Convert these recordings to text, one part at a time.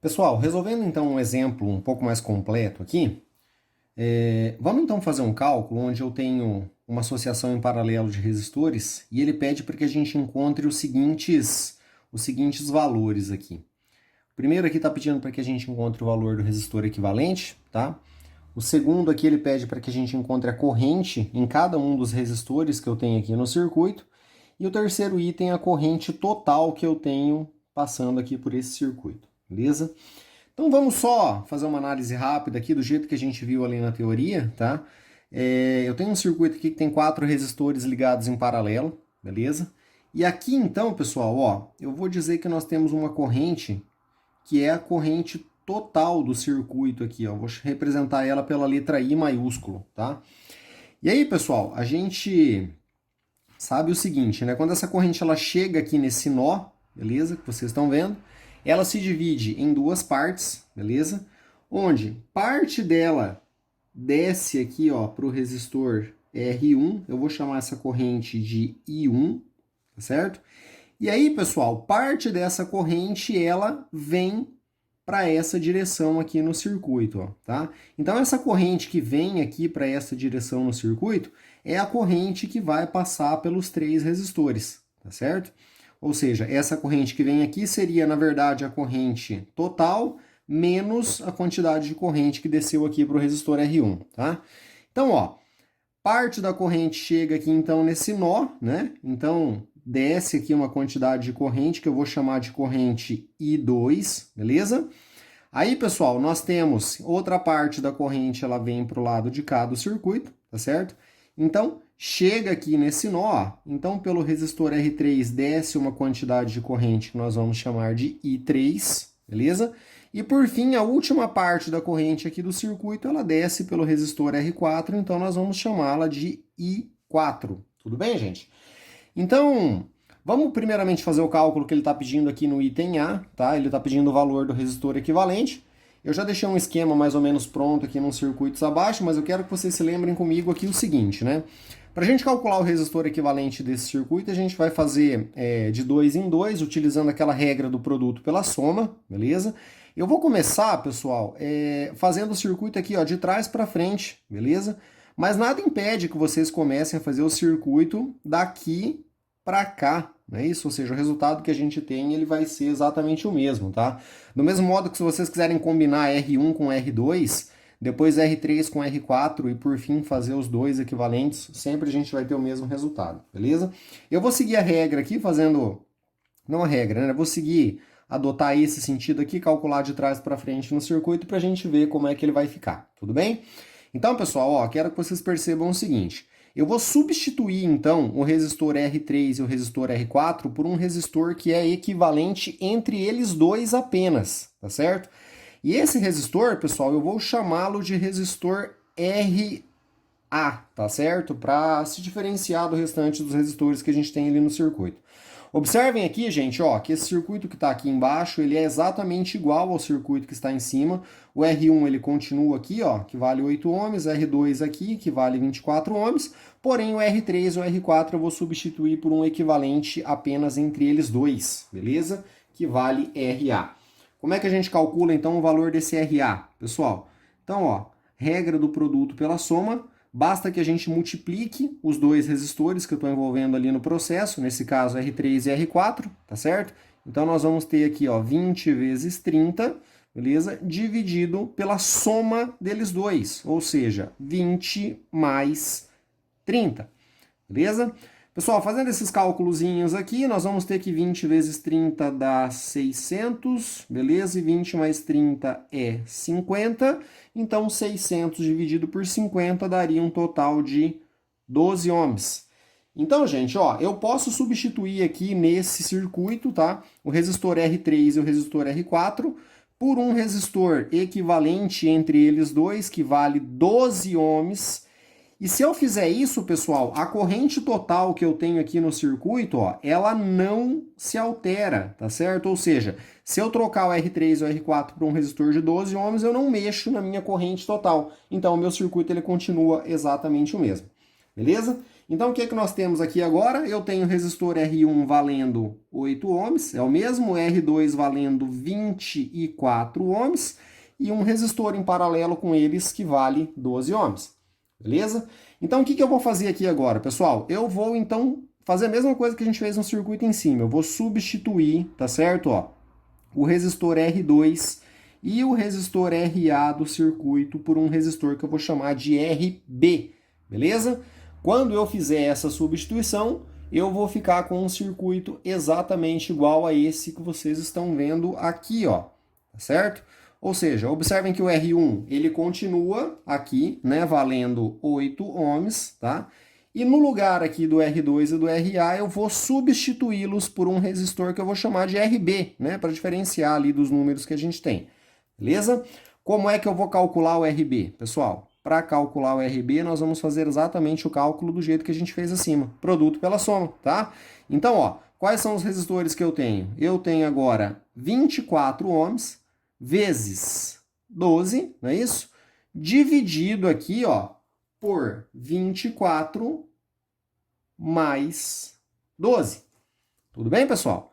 Pessoal, resolvendo então um exemplo um pouco mais completo aqui, vamos então fazer um cálculo onde eu tenho uma associação em paralelo de resistores e ele pede para que a gente encontre os seguintes valores aqui. O primeiro aqui está pedindo para que a gente encontre o valor do resistor equivalente, tá? O segundo aqui ele pede para que a gente encontre a corrente em cada um dos resistores que eu tenho aqui no circuito. E o terceiro item é a corrente total que eu tenho passando aqui por esse circuito, beleza? Então vamos só fazer uma análise rápida aqui do jeito que a gente viu ali na teoria, tá? Eu tenho um circuito aqui que tem 4 resistores ligados em paralelo, beleza? E aqui então, pessoal, ó, eu vou dizer que nós temos uma corrente que é a corrente total do circuito aqui, ó. Vou representar ela pela letra I maiúsculo, tá? E aí, pessoal, a gente sabe o seguinte, né? Quando essa corrente ela chega aqui nesse nó, beleza? Que vocês estão vendo, ela se divide em duas partes, beleza? Onde parte dela desce aqui, ó, para o resistor R1, eu vou chamar essa corrente de I1, tá certo? E aí, pessoal, parte dessa corrente ela vem para essa direção aqui no circuito, ó, tá? Então essa corrente que vem aqui para essa direção no circuito é a corrente que vai passar pelos 3 resistores, tá certo? Ou seja, essa corrente que vem aqui seria, na verdade, a corrente total menos a quantidade de corrente que desceu aqui para o resistor R1, tá? Então, ó, parte da corrente chega aqui, então, nesse nó, né? Então, desce aqui uma quantidade de corrente que eu vou chamar de corrente I2, beleza? Aí, pessoal, nós temos outra parte da corrente, ela vem para o lado de cá do circuito, tá certo? Então, chega aqui nesse nó, então pelo resistor R3 desce uma quantidade de corrente que nós vamos chamar de I3, beleza? E por fim, a última parte da corrente aqui do circuito, ela desce pelo resistor R4, então nós vamos chamá-la de I4. Tudo bem, gente? Então, vamos primeiramente fazer o cálculo que ele está pedindo aqui no item A, tá? Ele está pedindo o valor do resistor equivalente. Eu já deixei um esquema mais ou menos pronto aqui nos circuitos abaixo, mas eu quero que vocês se lembrem comigo aqui o seguinte, né? Para a gente calcular o resistor equivalente desse circuito, a gente vai fazer de 2 em 2, utilizando aquela regra do produto pela soma, beleza? Eu vou começar, pessoal, fazendo o circuito aqui, ó, de trás para frente, beleza? Mas nada impede que vocês comecem a fazer o circuito daqui para cá, não é isso? Ou seja, o resultado que a gente tem, ele vai ser exatamente o mesmo, tá? Do mesmo modo que se vocês quiserem combinar R1 com R2, depois R3 com R4 e por fim fazer os dois equivalentes, sempre a gente vai ter o mesmo resultado, beleza? Eu vou seguir a regra aqui fazendo, não a regra, né? Eu vou seguir, adotar esse sentido aqui, calcular de trás para frente no circuito para a gente ver como é que ele vai ficar, tudo bem? Então, pessoal, ó, quero que vocês percebam o seguinte. Eu vou substituir, então, o resistor R3 e o resistor R4 por um resistor que é equivalente entre eles dois apenas, tá certo? E esse resistor, pessoal, eu vou chamá-lo de resistor RA, tá certo? Para se diferenciar do restante dos resistores que a gente tem ali no circuito. Observem aqui, gente, ó, que esse circuito que está aqui embaixo, ele é exatamente igual ao circuito que está em cima. O R1 ele continua aqui, ó, que vale 8 ohms, R2 aqui, que vale 24 ohms, porém o R3 e o R4 eu vou substituir por um equivalente apenas entre eles dois, beleza? Que vale RA. Como é que a gente calcula, então, o valor desse RA, pessoal? Então, ó, regra do produto pela soma. Basta que a gente multiplique os dois resistores que eu estou envolvendo ali no processo, nesse caso R3 e R4, tá certo? Então nós vamos ter aqui, ó, 20 vezes 30, beleza? Dividido pela soma deles dois, ou seja, 20 mais 30, beleza? Pessoal, fazendo esses cálculozinhos aqui, nós vamos ter que 20 vezes 30 dá 600, beleza? E 20 mais 30 é 50, então 600 dividido por 50 daria um total de 12 ohms. Então, gente, ó, eu posso substituir aqui nesse circuito, tá? O resistor R3 e o resistor R4 por um resistor equivalente entre eles dois, que vale 12 ohms. E se eu fizer isso, pessoal, a corrente total que eu tenho aqui no circuito, ó, ela não se altera, tá certo? Ou seja, se eu trocar o R3 ou o R4 por um resistor de 12 ohms, eu não mexo na minha corrente total. Então, o meu circuito ele continua exatamente o mesmo. Beleza? Então, o que é que nós temos aqui agora? Eu tenho o resistor R1 valendo 8 ohms, é o mesmo R2 valendo 24 ohms, e um resistor em paralelo com eles que vale 12 ohms, beleza? Então, o que eu vou fazer aqui agora, pessoal? Eu vou, então, fazer a mesma coisa que a gente fez no circuito em cima. Eu vou substituir, tá certo? Ó, o resistor R2 e o resistor RA do circuito por um resistor que eu vou chamar de RB, beleza? Quando eu fizer essa substituição, eu vou ficar com um circuito exatamente igual a esse que vocês estão vendo aqui, ó, tá certo? Ou seja, observem que o R1, ele continua aqui, né, valendo 8 ohms, tá? E no lugar aqui do R2 e do RA, eu vou substituí-los por um resistor que eu vou chamar de RB, né, para diferenciar ali dos números que a gente tem, beleza? Como é que eu vou calcular o RB, pessoal? Para calcular o RB, nós vamos fazer exatamente o cálculo do jeito que a gente fez acima, produto pela soma, tá? Então, ó, quais são os resistores que eu tenho? Eu tenho agora 24 ohms vezes 12, não é isso? Dividido aqui, ó, por 24 mais 12. Tudo bem, pessoal?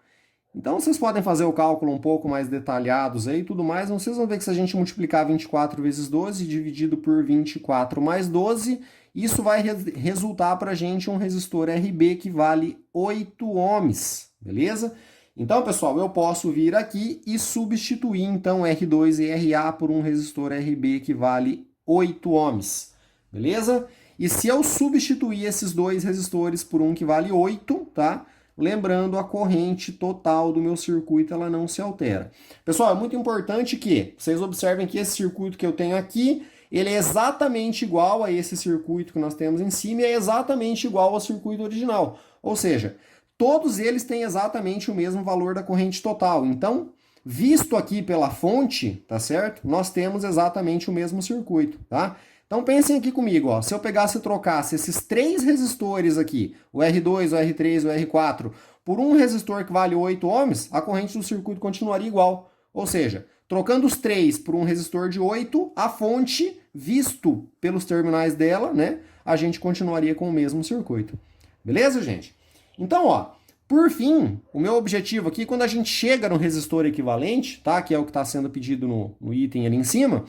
Então, vocês podem fazer o cálculo um pouco mais detalhados aí e tudo mais. Vocês vão ver que se a gente multiplicar 24 vezes 12 dividido por 24 mais 12, isso vai resultar para a gente um resistor RB que vale 8 ohms, beleza? Então, pessoal, eu posso vir aqui e substituir, então, R2 e RA por um resistor RB que vale 8 ohms, beleza? E se eu substituir esses dois resistores por um que vale 8, tá? Lembrando, a corrente total do meu circuito ela não se altera. Pessoal, é muito importante que vocês observem que esse circuito que eu tenho aqui, ele é exatamente igual a esse circuito que nós temos em cima e é exatamente igual ao circuito original. Ou seja, todos eles têm exatamente o mesmo valor da corrente total. Então, visto aqui pela fonte, tá certo? Nós temos exatamente o mesmo circuito, tá? Então pensem aqui comigo, ó, se eu pegasse e trocasse esses três resistores aqui, o R2, o R3 e o R4, por um resistor que vale 8 ohms, a corrente do circuito continuaria igual. Ou seja, trocando os três por um resistor de 8, a fonte, visto pelos terminais dela, né, a gente continuaria com o mesmo circuito. Beleza, gente? Então, ó, por fim, o meu objetivo aqui, quando a gente chega no resistor equivalente, tá, que é o que está sendo pedido no item ali em cima,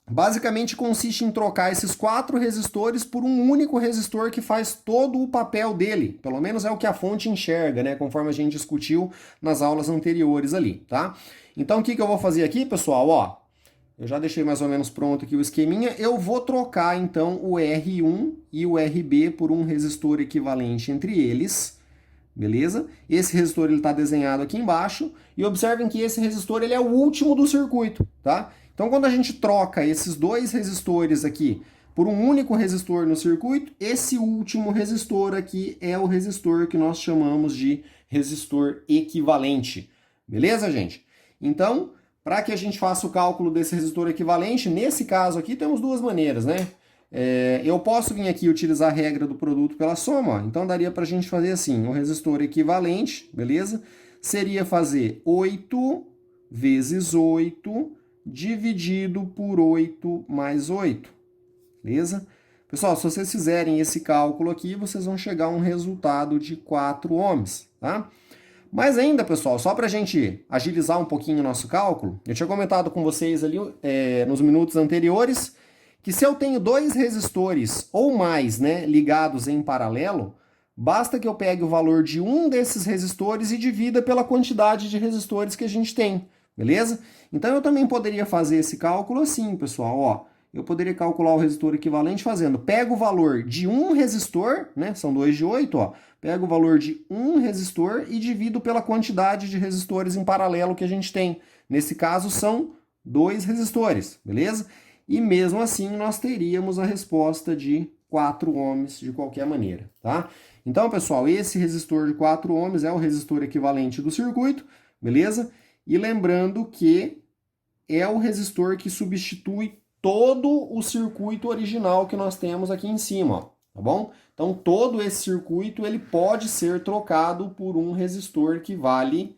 basicamente consiste em trocar esses 4 resistores por um único resistor que faz todo o papel dele. Pelo menos é o que a fonte enxerga, né? Conforme a gente discutiu nas aulas anteriores ali, tá? Então, o que eu vou fazer aqui, pessoal? Ó, eu já deixei mais ou menos pronto aqui o esqueminha. Eu vou trocar, então, o R1 e o RB por um resistor equivalente entre eles, beleza? Esse resistor está desenhado aqui embaixo. E observem que esse resistor ele é o último do circuito, tá? Então, quando a gente troca esses dois resistores aqui por um único resistor no circuito, esse último resistor aqui é o resistor que nós chamamos de resistor equivalente. Beleza, gente? Então, para que a gente faça o cálculo desse resistor equivalente, nesse caso aqui temos duas maneiras, né? Eu posso vir aqui e utilizar a regra do produto pela soma, ó. Então daria para a gente fazer assim, o resistor equivalente, beleza? Seria fazer 8 vezes 8 dividido por 8 mais 8, beleza? Pessoal, se vocês fizerem esse cálculo aqui, vocês vão chegar a um resultado de 4 ohms, tá? Mas ainda, pessoal, só para a gente agilizar um pouquinho o nosso cálculo, eu tinha comentado com vocês ali nos minutos anteriores que se eu tenho dois resistores ou mais, né, ligados em paralelo, basta que eu pegue o valor de um desses resistores e divida pela quantidade de resistores que a gente tem, beleza? Então eu também poderia fazer esse cálculo assim, pessoal, ó. Eu poderia calcular o resistor equivalente fazendo, pego o valor de um resistor, né, são 2 de 8, ó. Pego o valor de um resistor e divido pela quantidade de resistores em paralelo que a gente tem. Nesse caso são 2 resistores, beleza? E mesmo assim nós teríamos a resposta de 4 ohms de qualquer maneira, tá? Então, pessoal, esse resistor de 4 ohms é o resistor equivalente do circuito, beleza? E lembrando que é o resistor que substitui todo o circuito original que nós temos aqui em cima, ó, tá bom? Então, todo esse circuito ele pode ser trocado por um resistor que vale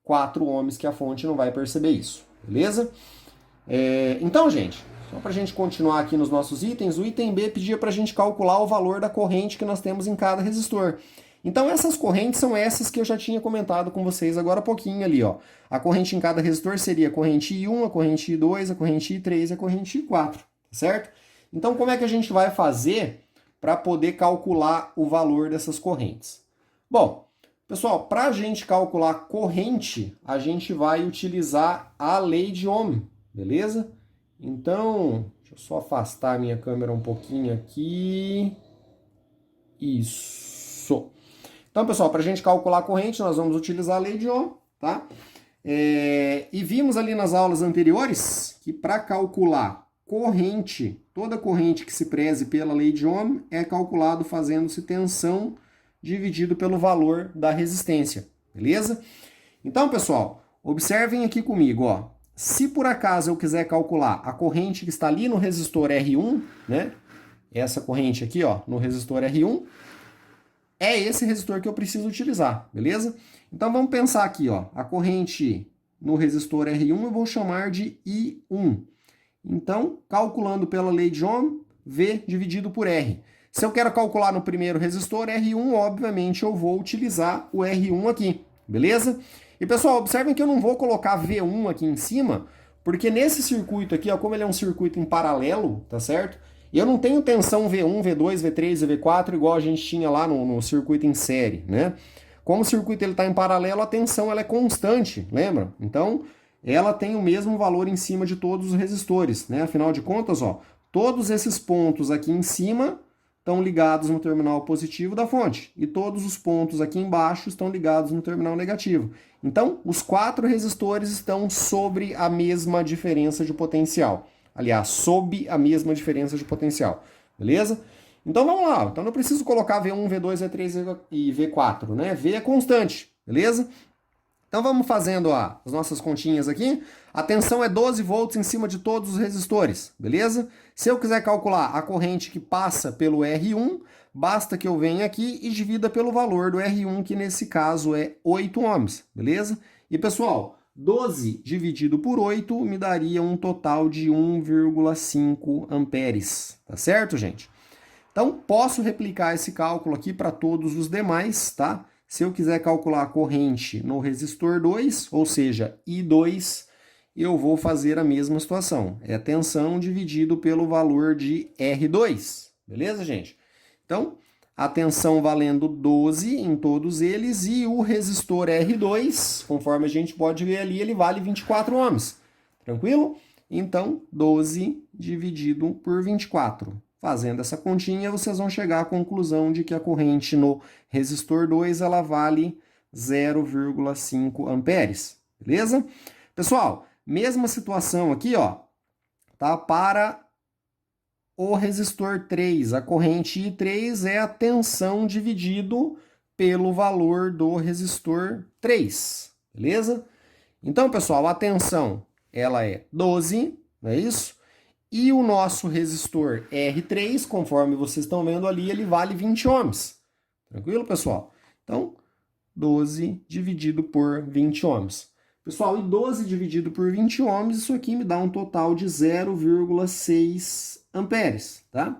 4 ohms, que a fonte não vai perceber isso, beleza? Então, gente, Só para a gente continuar aqui nos nossos itens, o item B pedia para a gente calcular o valor da corrente que nós temos em cada resistor. Então essas correntes são essas que eu já tinha comentado com vocês agora há pouquinho ali, ó. A corrente em cada resistor seria a corrente I1, a corrente I2, a corrente I3 e a corrente I4, tá certo? Então como é que a gente vai fazer para poder calcular o valor dessas correntes? Bom, pessoal, para a gente calcular corrente, a gente vai utilizar a lei de Ohm, beleza? Então, deixa eu só afastar a minha câmera um pouquinho aqui. Isso. Então, pessoal, para a gente calcular a corrente, nós vamos utilizar a lei de Ohm, tá? E vimos ali nas aulas anteriores que para calcular corrente, toda corrente que se preze pela lei de Ohm é calculado fazendo-se tensão dividido pelo valor da resistência, beleza? Então, pessoal, observem aqui comigo, ó. Se por acaso eu quiser calcular a corrente que está ali no resistor R1, né? Essa corrente aqui, ó, no resistor R1, é esse resistor que eu preciso utilizar, beleza? Então vamos pensar aqui, ó, a corrente no resistor R1 eu vou chamar de I1. Então, calculando pela lei de Ohm, V dividido por R. Se eu quero calcular no primeiro resistor R1, obviamente eu vou utilizar o R1 aqui, beleza? E pessoal, observem que eu não vou colocar V1 aqui em cima, porque nesse circuito aqui, ó, como ele é um circuito em paralelo, tá certo? Eu não tenho tensão V1, V2, V3 e V4 igual a gente tinha lá no circuito em série, né? Como o circuito está em paralelo, a tensão ela é constante, lembra? Então, ela tem o mesmo valor em cima de todos os resistores, né? Afinal de contas, ó, todos esses pontos aqui em cima estão ligados no terminal positivo da fonte e todos os pontos aqui embaixo estão ligados no terminal negativo. Então, os 4 resistores estão sobre a mesma diferença de potencial. Aliás, sob a mesma diferença de potencial, beleza? Então vamos lá, então não preciso colocar V1, V2, V3 e V4, né? V é constante, beleza? Então vamos fazendo as nossas continhas aqui. A tensão é 12 volts em cima de todos os resistores, beleza? Se eu quiser calcular a corrente que passa pelo R1, basta que eu venha aqui e divida pelo valor do R1, que nesse caso é 8 ohms, beleza? E pessoal, 12 dividido por 8 me daria um total de 1,5 amperes, tá certo, gente? Então, posso replicar esse cálculo aqui para todos os demais, tá? Se eu quiser calcular a corrente no resistor 2, ou seja, I2, eu vou fazer a mesma situação. É a tensão dividido pelo valor de R2, beleza, gente? Então, a tensão valendo 12 em todos eles e o resistor R2, conforme a gente pode ver ali, ele vale 24 ohms. Tranquilo? Então, 12 dividido por 24. Fazendo essa continha, vocês vão chegar à conclusão de que a corrente no resistor 2 ela vale 0,5 amperes. Beleza? Pessoal, mesma situação aqui, ó, tá? Para o resistor 3, a corrente I3 é a tensão dividido pelo valor do resistor 3, beleza? Então, pessoal, a tensão ela é 12, não é isso? E o nosso resistor R3, conforme vocês estão vendo ali, ele vale 20 ohms. Tranquilo, pessoal? Então, 12 dividido por 20 ohms. Pessoal, e 12 dividido por 20 ohms, isso aqui me dá um total de 0,6 amperes, tá?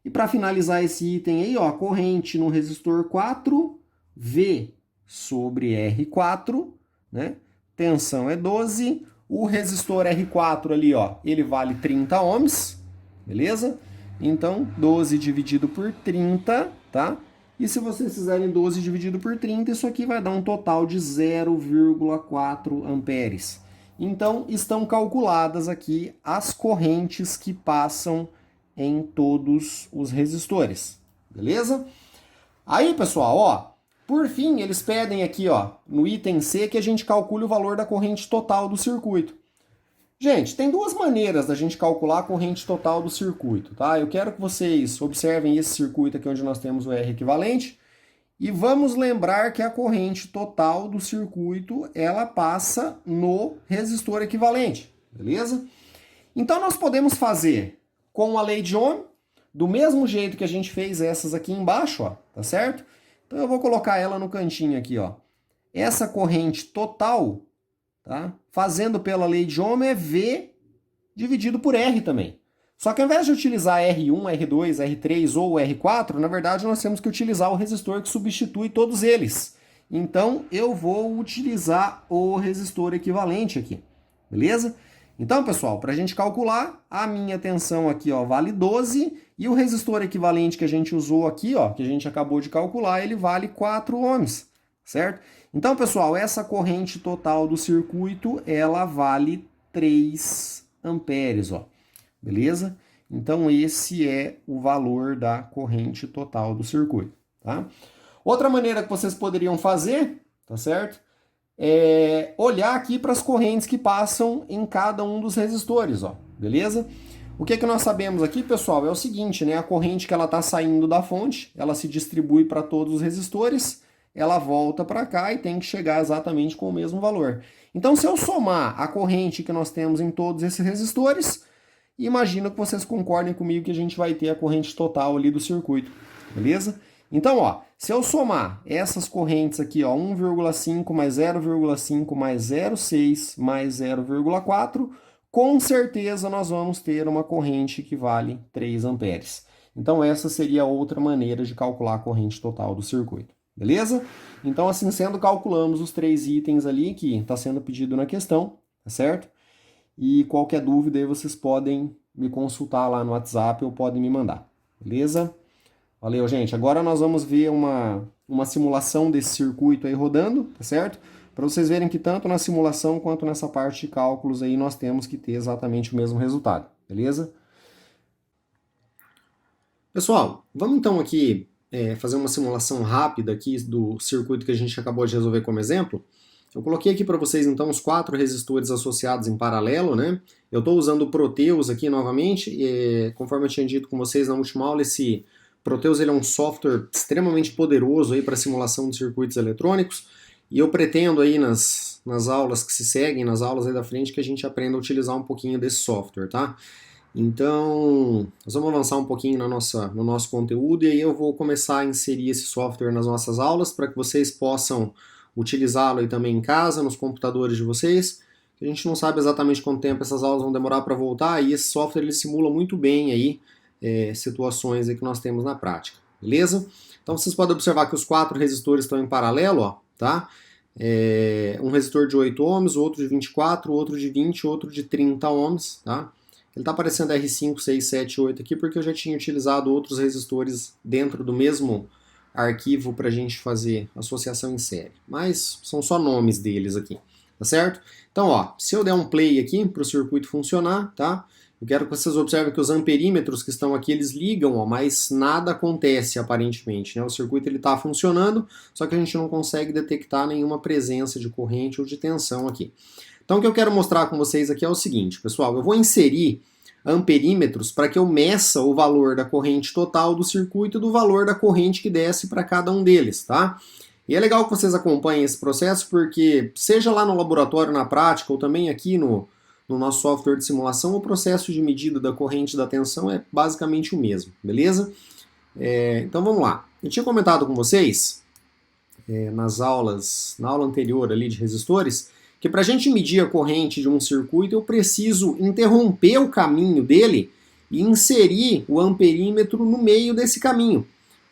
E para finalizar esse item aí, ó, a corrente no resistor 4, V sobre R4, né? Tensão é 12. O resistor R4 ali, ó, ele vale 30 ohms, beleza? Então, 12 dividido por 30, tá? E se vocês fizerem 12 dividido por 30, isso aqui vai dar um total de 0,4 amperes. Então, estão calculadas aqui as correntes que passam em todos os resistores, beleza? Aí, pessoal, ó, por fim, eles pedem aqui, ó, no item C, que a gente calcule o valor da corrente total do circuito. Gente, tem duas maneiras da gente calcular a corrente total do circuito, tá? Eu quero que vocês observem esse circuito aqui onde nós temos o R equivalente e vamos lembrar que a corrente total do circuito, ela passa no resistor equivalente, beleza? Então, nós podemos fazer com a lei de Ohm, do mesmo jeito que a gente fez essas aqui embaixo, ó, tá certo? Então eu vou colocar ela no cantinho aqui, ó. Essa corrente total, tá? Fazendo pela lei de Ohm é V dividido por R também. Só que ao invés de utilizar R1, R2, R3 ou R4, na verdade nós temos que utilizar o resistor que substitui todos eles. Então eu vou utilizar o resistor equivalente aqui, beleza? Então, pessoal, para a gente calcular, a minha tensão aqui ó, vale 12 e o resistor equivalente que a gente usou aqui, ó, que a gente acabou de calcular, ele vale 4 ohms, certo? Então, pessoal, essa corrente total do circuito, ela vale 3 amperes, ó, beleza? Então, esse é o valor da corrente total do circuito, tá? Outra maneira que vocês poderiam fazer, tá certo? É olhar aqui para as correntes que passam em cada um dos resistores, ó, beleza? O que nós sabemos aqui, pessoal, é o seguinte, né? A corrente que ela está saindo da fonte, ela se distribui para todos os resistores, ela volta para cá e tem que chegar exatamente com o mesmo valor. Então, se eu somar a corrente que nós temos em todos esses resistores, imagino que vocês concordem comigo que a gente vai ter a corrente total ali do circuito, beleza? Então, ó, se eu somar essas correntes aqui, ó, 1,5 mais 0,5 mais 0,6 mais 0,4, com certeza nós vamos ter uma corrente que vale 3 amperes. Então, essa seria outra maneira de calcular a corrente total do circuito, beleza? Então, assim sendo, calculamos os 3 itens ali que está sendo pedido na questão, tá certo? E qualquer dúvida aí vocês podem me consultar lá no WhatsApp ou podem me mandar, beleza? Valeu, gente. Agora nós vamos ver uma simulação desse circuito aí rodando, tá certo? Para vocês verem que tanto na simulação quanto nessa parte de cálculos aí nós temos que ter exatamente o mesmo resultado, beleza? Pessoal, vamos então aqui fazer uma simulação rápida aqui do circuito que a gente acabou de resolver como exemplo. Eu coloquei aqui para vocês então os 4 resistores associados em paralelo, né? Eu estou usando o Proteus aqui novamente, e, conforme eu tinha dito com vocês na última aula, esse Proteus ele é um software extremamente poderoso para simulação de circuitos eletrônicos, e eu pretendo aí nas aulas que se seguem, nas aulas aí da frente, que a gente aprenda a utilizar um pouquinho desse software, tá? Então, nós vamos avançar um pouquinho no nosso conteúdo, e aí eu vou começar a inserir esse software nas nossas aulas, para que vocês possam utilizá-lo aí também em casa, nos computadores de vocês. A gente não sabe exatamente quanto tempo essas aulas vão demorar para voltar, e esse software ele simula muito bem aí situações aí que nós temos na prática, beleza? Então vocês podem observar que os 4 resistores estão em paralelo, ó, tá? Um resistor de 8 ohms, outro de 24, outro de 20, outro de 30 ohms, tá? Ele está aparecendo R5, 6, 7, 8 aqui porque eu já tinha utilizado outros resistores dentro do mesmo arquivo para a gente fazer associação em série, mas são só nomes deles aqui, tá certo? Então, ó, se eu der um play aqui para o circuito funcionar, tá? Eu quero que vocês observem que os amperímetros que estão aqui, eles ligam, ó, mas nada acontece aparentemente, né? O circuito ele está funcionando, só que a gente não consegue detectar nenhuma presença de corrente ou de tensão aqui. Então o que eu quero mostrar com vocês aqui é o seguinte, pessoal, eu vou inserir amperímetros para que eu meça o valor da corrente total do circuito e do valor da corrente que desce para cada um deles, tá? E é legal que vocês acompanhem esse processo porque, seja lá no laboratório, na prática, ou também aqui no nosso software de simulação, o processo de medida da corrente da tensão é basicamente o mesmo, beleza? Então vamos lá. Eu tinha comentado com vocês, na aula anterior ali de resistores, que para a gente medir a corrente de um circuito, eu preciso interromper o caminho dele e inserir o amperímetro no meio desse caminho,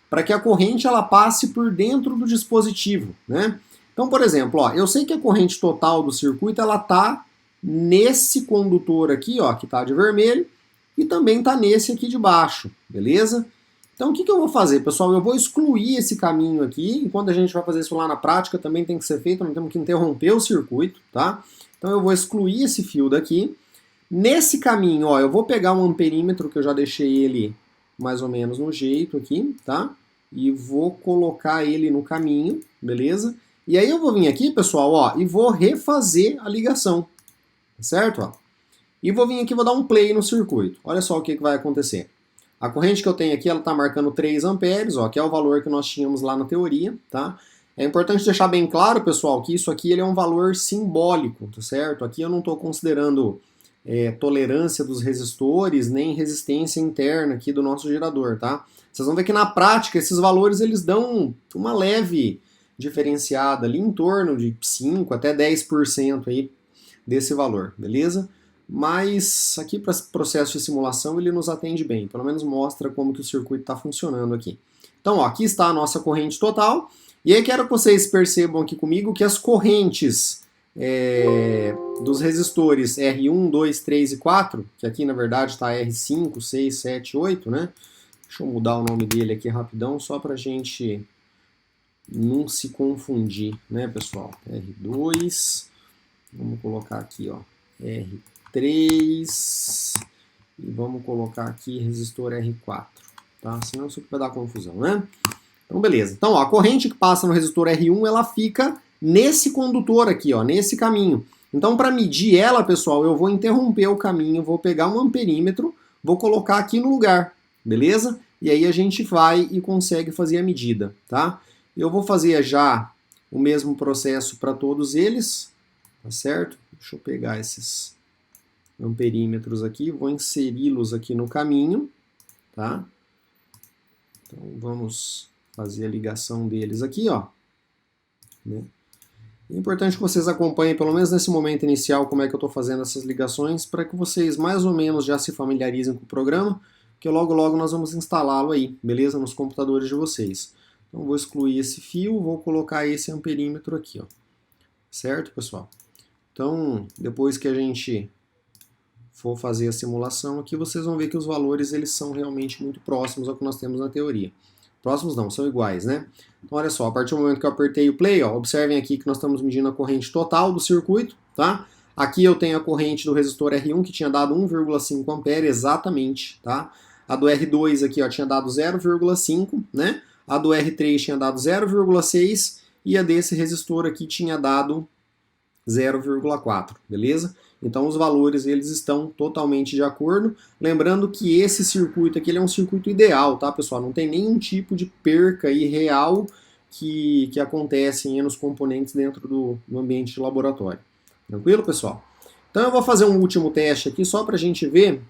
para que a corrente ela passe por dentro do dispositivo, né? Então, por exemplo, ó, eu sei que a corrente total do circuito ela está nesse condutor aqui, ó, que está de vermelho, e também está nesse aqui de baixo, beleza? Então o que eu vou fazer, pessoal? Eu vou excluir esse caminho aqui, enquanto a gente vai fazer isso lá na prática, também tem que ser feito, não temos que interromper o circuito, tá? Então eu vou excluir esse fio daqui. Nesse caminho, ó, eu vou pegar um amperímetro, que eu já deixei ele mais ou menos no jeito aqui, tá? E vou colocar ele no caminho, beleza? E aí eu vou vir aqui, pessoal, ó, e vou refazer a ligação, certo? Ó. E vou vir aqui e vou dar um play no circuito. Olha só o que vai acontecer. A corrente que eu tenho aqui, ela está marcando 3 amperes, ó, que é o valor que nós tínhamos lá na teoria, tá? É importante deixar bem claro, pessoal, que isso aqui ele é um valor simbólico, tá certo? Aqui eu não estou considerando tolerância dos resistores, nem resistência interna aqui do nosso gerador, tá? Vocês vão ver que na prática esses valores eles dão uma leve diferenciada ali em torno de 5 até 10% aí desse valor, beleza? mas aqui para esse processo de simulação ele nos atende bem, pelo menos mostra como que o circuito está funcionando aqui. Então, ó, aqui está a nossa corrente total, e aí quero que vocês percebam aqui comigo que as correntes dos resistores R1, 2, 3 e 4, que aqui na verdade está R5, 6, 7, 8, né? Deixa eu mudar o nome dele aqui rapidão, só para a gente não se confundir, né, pessoal? R2, vamos colocar aqui, ó, R3, e vamos colocar aqui resistor R4, tá? Senão isso vai dar confusão, né? Então, beleza. Então, ó, a corrente que passa no resistor R1, ela fica nesse condutor aqui, ó, nesse caminho. Então, para medir ela, pessoal, eu vou interromper o caminho, vou pegar um amperímetro, vou colocar aqui no lugar, beleza? E aí a gente vai e consegue fazer a medida, tá? Eu vou fazer já o mesmo processo para todos eles, tá certo? Deixa eu pegar esses amperímetros aqui, vou inseri-los aqui no caminho, tá? Então, vamos fazer a ligação deles aqui, ó. Né? É importante que vocês acompanhem, pelo menos nesse momento inicial, como é que eu estou fazendo essas ligações, para que vocês mais ou menos já se familiarizem com o programa, que logo logo nós vamos instalá-lo aí, beleza? Nos computadores de vocês. Então vou excluir esse fio, vou colocar esse amperímetro aqui, ó. Certo, pessoal? Então, depois que a gente for fazer a simulação aqui, vocês vão ver que os valores eles são realmente muito próximos ao que nós temos na teoria. Próximos não, são iguais, né? Então, olha só, a partir do momento que eu apertei o play, ó, observem aqui que nós estamos medindo a corrente total do circuito, tá? Aqui eu tenho a corrente do resistor R1, que tinha dado 1,5 ampere exatamente, tá? A do R2 aqui, ó, tinha dado 0,5, né? A do R3 tinha dado 0,6 e a desse resistor aqui tinha dado 0,4, beleza? Então os valores eles estão totalmente de acordo. Lembrando que esse circuito aqui ele é um circuito ideal, tá, pessoal? Não tem nenhum tipo de perca aí real que acontece nos componentes dentro do ambiente de laboratório. Tranquilo, pessoal? Então eu vou fazer um último teste aqui só para a gente ver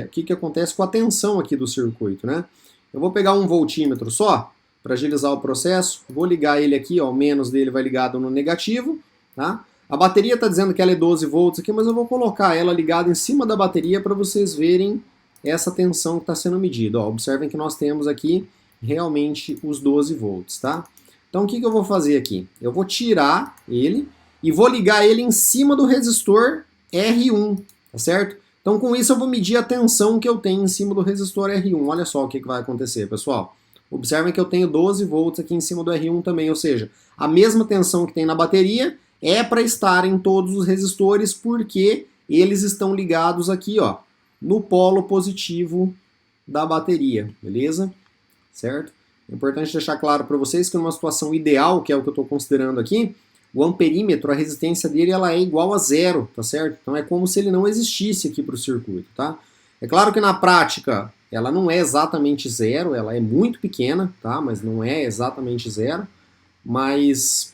o que acontece com a tensão aqui do circuito, né? Eu vou pegar um voltímetro só para agilizar o processo. Vou ligar ele aqui, ó, o menos dele vai ligado no negativo, tá? A bateria está dizendo que ela é 12 volts aqui, mas eu vou colocar ela ligada em cima da bateria para vocês verem essa tensão que está sendo medida. Ó, observem que nós temos aqui realmente os 12 volts, tá? Então o que eu vou fazer aqui? Eu vou tirar ele e vou ligar ele em cima do resistor R1, tá certo? Então com isso eu vou medir a tensão que eu tenho em cima do resistor R1. Olha só o que vai acontecer, pessoal. Observem que eu tenho 12 volts aqui em cima do R1 também, ou seja, a mesma tensão que tem na bateria é para estar em todos os resistores porque eles estão ligados aqui, ó, no polo positivo da bateria, beleza? Certo? É importante deixar claro para vocês que numa situação ideal, que é o que eu estou considerando aqui, o amperímetro, a resistência dele, ela é igual a zero, tá certo? Então é como se ele não existisse aqui para o circuito, tá? É claro que na prática ela não é exatamente zero, ela é muito pequena, tá? Mas não é exatamente zero, mas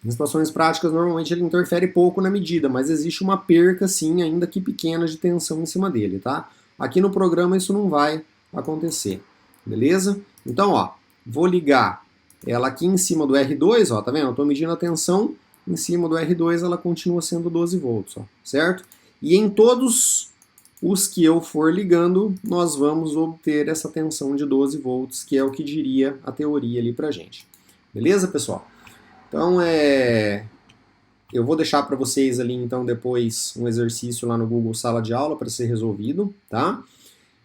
em situações práticas, normalmente ele interfere pouco na medida, mas existe uma perca, sim, ainda que pequena, de tensão em cima dele, tá? Aqui no programa isso não vai acontecer, beleza? Então, ó, vou ligar ela aqui em cima do R2, ó, tá vendo? Eu estou medindo a tensão em cima do R2, ela continua sendo 12 volts, ó, certo? E em todos os que eu for ligando, nós vamos obter essa tensão de 12 volts, que é o que diria a teoria ali pra gente. Beleza, pessoal? Então, eu vou deixar para vocês ali, então, depois um exercício lá no Google Sala de Aula para ser resolvido, tá?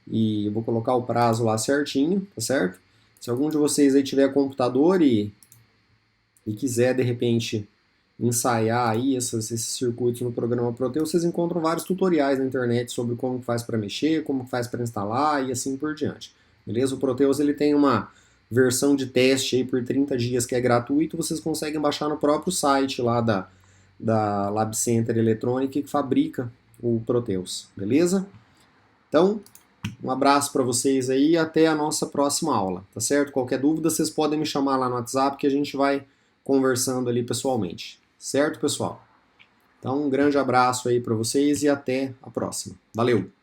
E eu vou colocar o prazo lá certinho, tá certo? Se algum de vocês aí tiver computador e quiser, de repente, ensaiar aí esses circuitos no programa Proteus, vocês encontram vários tutoriais na internet sobre como faz para mexer, como faz para instalar e assim por diante. Beleza? O Proteus ele tem uma versão de teste aí por 30 dias que é gratuito, vocês conseguem baixar no próprio site lá da Lab Center Electronic que fabrica o Proteus, beleza? Então, um abraço para vocês aí e até a nossa próxima aula, tá certo? Qualquer dúvida vocês podem me chamar lá no WhatsApp que a gente vai conversando ali pessoalmente, certo, pessoal? Então, um grande abraço aí para vocês e até a próxima. Valeu!